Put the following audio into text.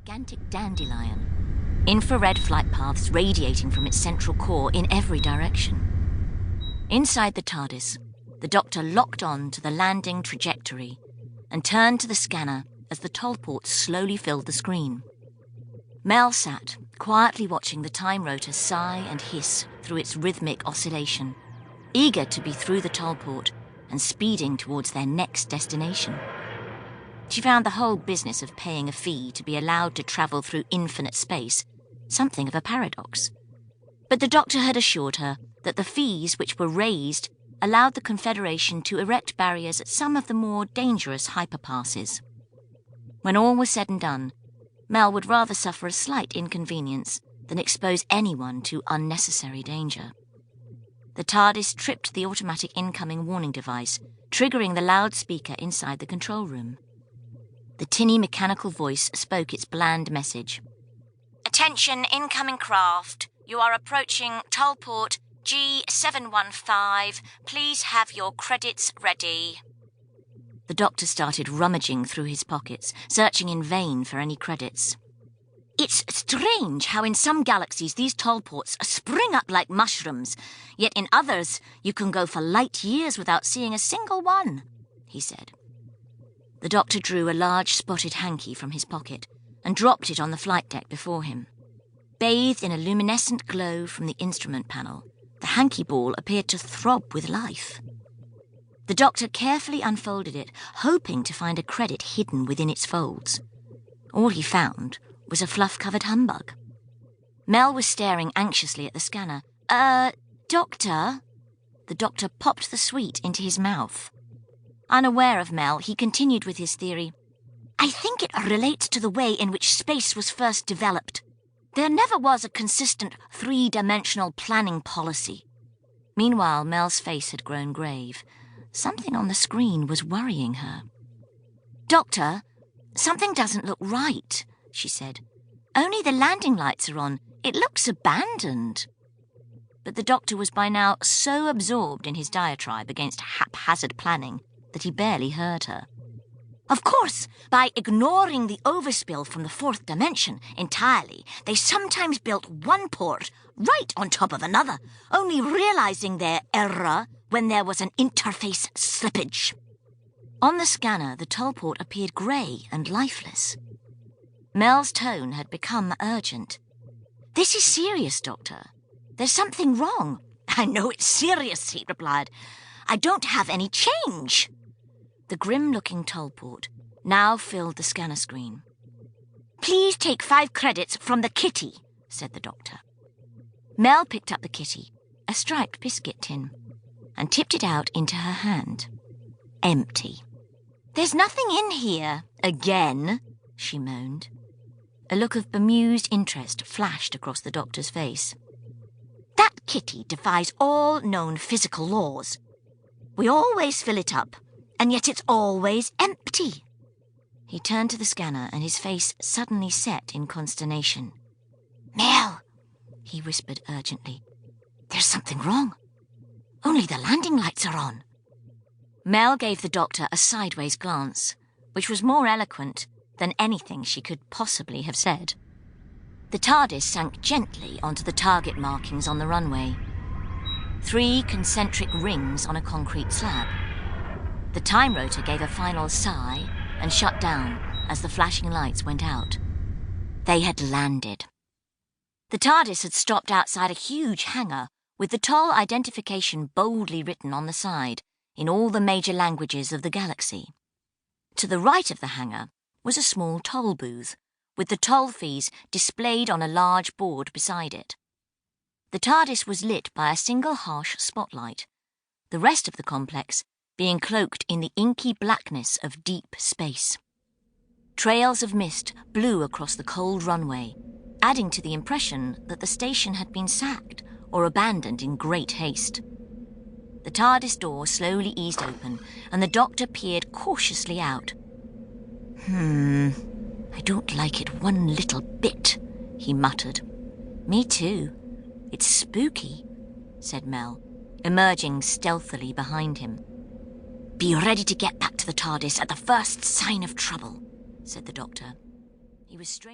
gigantic dandelion, infrared flight paths radiating from its central core in every direction. Inside the TARDIS, the Doctor locked on to the landing trajectory and turned to the scanner as the tollport slowly filled the screen. Mel sat, quietly watching the time rotor sigh and hiss through its rhythmic oscillation, eager to be through the tollport and speeding towards their next destination. She found the whole business of paying a fee to be allowed to travel through infinite space something of a paradox. But the Doctor had assured her that the fees which were raised allowed the Confederation to erect barriers at some of the more dangerous hyperpasses. When all was said and done, Mel would rather suffer a slight inconvenience than expose anyone to unnecessary danger. The TARDIS tripped the automatic incoming warning device, triggering the loudspeaker inside the control room. The tinny mechanical voice spoke its bland message. "Attention, incoming craft. You are approaching tollport G715. Please have your credits ready." The Doctor started rummaging through his pockets, searching in vain for any credits. "It's strange how in some galaxies these tollports spring up like mushrooms, yet in others you can go for light years without seeing a single one," he said. The Doctor drew a large spotted hanky from his pocket and dropped it on the flight deck before him. Bathed in a luminescent glow from the instrument panel, the hanky ball appeared to throb with life. The Doctor carefully unfolded it, hoping to find a credit hidden within its folds. All he found was a fluff-covered humbug. Mel was staring anxiously at the scanner. Doctor?" The Doctor popped the sweet into his mouth. Unaware of Mel, he continued with his theory. "I think it relates to the way in which space was first developed. There never was a consistent three-dimensional planning policy." Meanwhile, Mel's face had grown grave. Something on the screen was worrying her. "Doctor, something doesn't look right," she said. "Only the landing lights are on. It looks abandoned." But the Doctor was by now so absorbed in his diatribe against haphazard planning that he barely heard her. "Of course, by ignoring the overspill from the fourth dimension entirely, they sometimes built one port right on top of another, only realizing their error when there was an interface slippage." On the scanner, the tollport appeared grey and lifeless. Mel's tone had become urgent. "This is serious, Doctor. There's something wrong." "I know it's serious," he replied. "I don't have any change." The grim-looking tollport now filled the scanner screen. "Please take 5 credits from the kitty," said the Doctor. Mel picked up the kitty, a striped biscuit tin, and tipped it out into her hand. Empty. "There's nothing in here, again," she moaned. A look of bemused interest flashed across the Doctor's face. "That kitty defies all known physical laws. We always fill it up, and yet it's always empty." He turned to the scanner and his face suddenly set in consternation. "Mel," he whispered urgently, "there's something wrong. Only the landing lights are on." Mel gave the Doctor a sideways glance, which was more eloquent than anything she could possibly have said. The TARDIS sank gently onto the target markings on the runway. 3 concentric rings on a concrete slab. The time rotor gave a final sigh and shut down as the flashing lights went out. They had landed. The TARDIS had stopped outside a huge hangar with the toll identification boldly written on the side in all the major languages of the galaxy. To the right of the hangar was a small toll booth, with the toll fees displayed on a large board beside it. The TARDIS was lit by a single harsh spotlight, the rest of the complex being cloaked in the inky blackness of deep space. Trails of mist blew across the cold runway, adding to the impression that the station had been sacked or abandoned in great haste. The TARDIS door slowly eased open, and the Doctor peered cautiously out. I don't like it one little bit," he muttered. "Me too. It's spooky," said Mel, emerging stealthily behind him. "Be ready to get back to the TARDIS at the first sign of trouble," said the Doctor. He was straining.